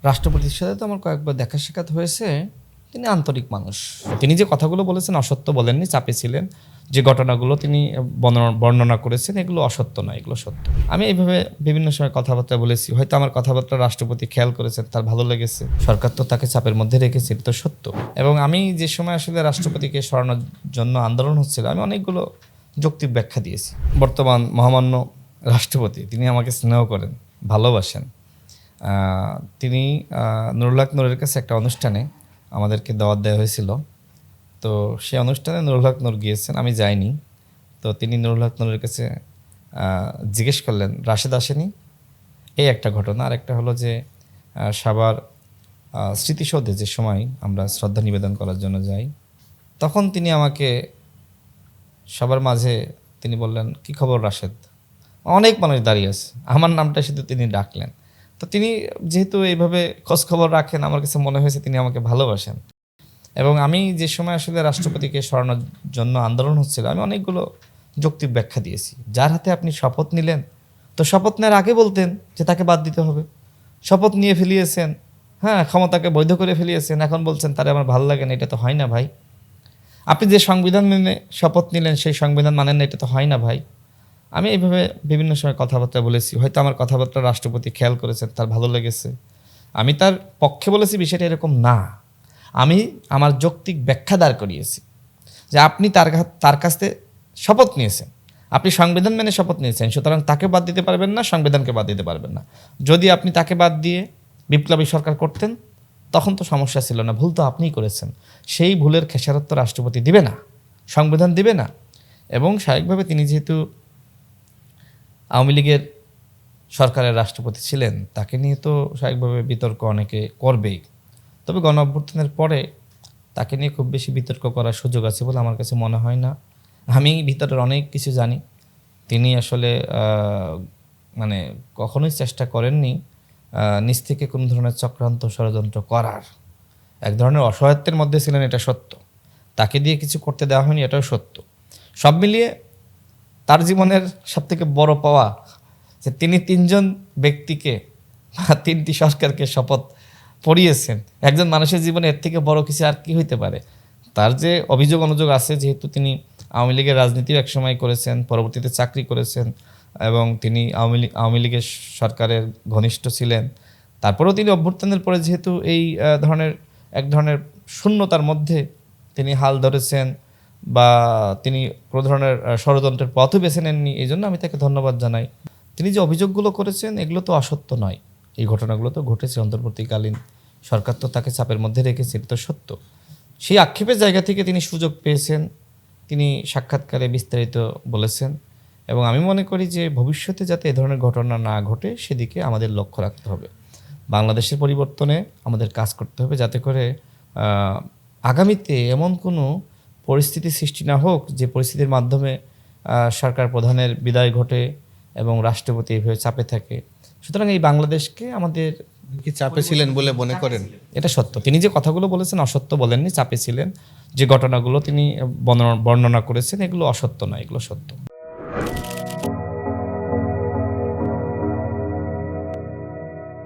রাষ্ট্রপতির সাথে তো আমার কয়েকবার দেখা সাক্ষাৎ হয়েছে। তিনি আন্তরিক মানুষ। তিনি যে কথাগুলো বলেছেন অসত্য বলেননি, চাপে ছিলেন। যে ঘটনাগুলো তিনি বর্ণনা করেছেন এগুলো অসত্য নয়, এগুলো সত্য। আমি এইভাবে বিভিন্ন সময় কথাবার্তা বলেছি। হয়তো আমার কথাবার্তা রাষ্ট্রপতি খেয়াল করেছেন, তার ভালো লেগেছে। সরকার তো তাকে চাপের মধ্যে রেখেছে, এটা তো সত্য। এবং আমি যে সময় আসলে রাষ্ট্রপতিকে সরানোর জন্য আন্দোলন হচ্ছিল, আমি অনেকগুলো যৌক্তিক ব্যাখ্যা দিয়েছি। বর্তমান মহামান্য রাষ্ট্রপতি তিনি আমাকে স্নেহ করেন, ভালোবাসেন। তিনি নুরুল হক নূরের কাছে একটা অনুষ্ঠানে আমাদেরকে দাওয়াত দেওয়া হয়েছিল। তো সেই অনুষ্ঠানে নুরুল হক নূর গিয়েছেন, আমি যাইনি। তো তিনি নুরুল হক নূরের কাছে জিজ্ঞেস করলেন, রাশেদ আসেনি? এই একটা ঘটনা। আর একটা হলো যে সাভার স্মৃতিসৌধে যে সময় আমরা শ্রদ্ধা নিবেদন করার জন্য যাই, তখন তিনি আমাকে সবার মাঝে তিনি বললেন, কি খবর রাশেদ? অনেক মানুষ দাঁড়িয়ে আছে, আমার নামটা শুধু তিনি ডাকলেন। তো তিনি যেহেতু এইভাবে খোঁজখবর রাখেন, আমার কাছে মনে হয়েছে তিনি আমাকে ভালোবাসেন। এবং আমি যে সময় আসলে রাষ্ট্রপতিকে সরানোর জন্য আন্দোলন হচ্ছিল, আমি অনেকগুলো যৌক্তিক ব্যাখ্যা দিয়েছি। যার হাতে আপনি শপথ নিলেন, তো শপথ নেওয়ার আগে বলতেন যে তাকে বাদ দিতে হবে। শপথ নিয়ে ফেলিয়েছেন, হ্যাঁ, ক্ষমতাকে বৈধ করে ফেলিয়েছেন, এখন বলছেন তারে আমার ভালো লাগে না। এটা তো হয় না ভাই। আপনি যে সংবিধান মেনে শপথ নিলেন, সেই সংবিধান মানেন না, এটা তো হয় না ভাই। আমি এইভাবে বিভিন্ন সময় কথাবার্তা বলেছি। হয়তো আমার কথাবার্তা রাষ্ট্রপতি খেয়াল করেছেন, তার ভালো লেগেছে। আমি তার পক্ষে বলেছি, বিষয়টা এরকম না। আমি আমার যৌক্তিক ব্যাখ্যা দাঁড় করিয়েছি যে আপনি তার কাছ থেকে শপথ নিয়েছেন, আপনি সংবিধান মেনে শপথ নিয়েছেন, সুতরাং তাকে বাদ দিতে পারবেন না, সংবিধানকে বাদ দিতে পারবেন না। যদি আপনি তাকে বাদ দিয়ে বিপ্লবী সরকার করতেন, তখন তো সমস্যা ছিল না। ভুল তো আপনিই করেছেন। সেই ভুলের খেসারত তো রাষ্ট্রপতি দিবে না, সংবিধান দিবে না। এবং স্বাভাবিকভাবে তিনি যেহেতু আওয়ামী লীগের সরকারের রাষ্ট্রপতি ছিলেন, তাকে নিয়ে তো স্বাভাবিকভাবে বিতর্ক অনেকে করবেই। তবে গণ অভ্যুত্থানের পরে তাকে নিয়ে খুব বেশি বিতর্ক করার সুযোগ আছে বলে আমার কাছে মনে হয় না। আমি ভিতরের অনেক কিছু জানি। তিনি আসলে মানে কখনোই চেষ্টা করেননি নিজ থেকে কোনো ধরনের চক্রান্ত ষড়যন্ত্র করার। এক ধরনের অসহায়ত্বের মধ্যে ছিলেন, এটা সত্য। তাকে দিয়ে কিছু করতে দেওয়া হয়নি, এটাও সত্য। সব মিলিয়ে তার জীবনের সবথেকে বড় পাওয়া যে তিনি তিনজন ব্যক্তিকে বা তিনটি সরকারকে শপথ পড়িয়েছেন। একজন মানুষের জীবনে এর থেকে বড় কিছু আর কি হইতে পারে? তার যে অভিযোগ অনুযোগ আছে, যেহেতু তিনি আওয়ামী লীগের রাজনীতিও একসময় করেছেন, পরবর্তীতে চাকরি করেছেন এবং তিনি আওয়ামী লীগের সরকারের ঘনিষ্ঠ ছিলেন, তারপরেও তিনি অভ্যুত্থানের পরে যেহেতু এই এক ধরনের শূন্যতার মধ্যে তিনি হাল ধরেছেন বা তিনি কোনো ধরনের ষড়যন্ত্রের পথও বেছে নেননি, এই জন্য আমি তাকে ধন্যবাদ জানাই। তিনি যে অভিযোগগুলো করেছেন এগুলো তো অসত্য নয়। এই ঘটনাগুলো তো ঘটেছে, অন্তর্বর্তীকালীন সরকার তো তাকে চাপের মধ্যে রেখেছে, এটা তো সত্য। সেই আক্ষেপের জায়গা থেকে তিনি সুযোগ পেয়েছেন, তিনি সাক্ষাৎকারে বিস্তারিত বলেছেন। এবং আমি মনে করি যে ভবিষ্যতে যাতে এ ধরনের ঘটনা না ঘটে, সেদিকে আমাদের লক্ষ্য রাখতে হবে। বাংলাদেশের পরিবর্তনে আমাদের কাজ করতে হবে, যাতে করে আগামীতে এমন কোনো পরিস্থিতি সৃষ্টি না হোক যে পরিস্থিতির মাধ্যমে সরকার প্রধানের বিদায় ঘটে এবং রাষ্ট্রপতি এইভাবে চাপে থাকে। সুতরাং এই বাংলাদেশকে আমাদের কি চাপে ছিলেন বলে মনে করেন? এটা সত্য। তিনি যে কথাগুলো বলেছেন অসত্য বলেননি, চাপে ছিলেন। যে ঘটনাগুলো তিনি বর্ণনা করেছেন এগুলো অসত্য নয়, এগুলো সত্য।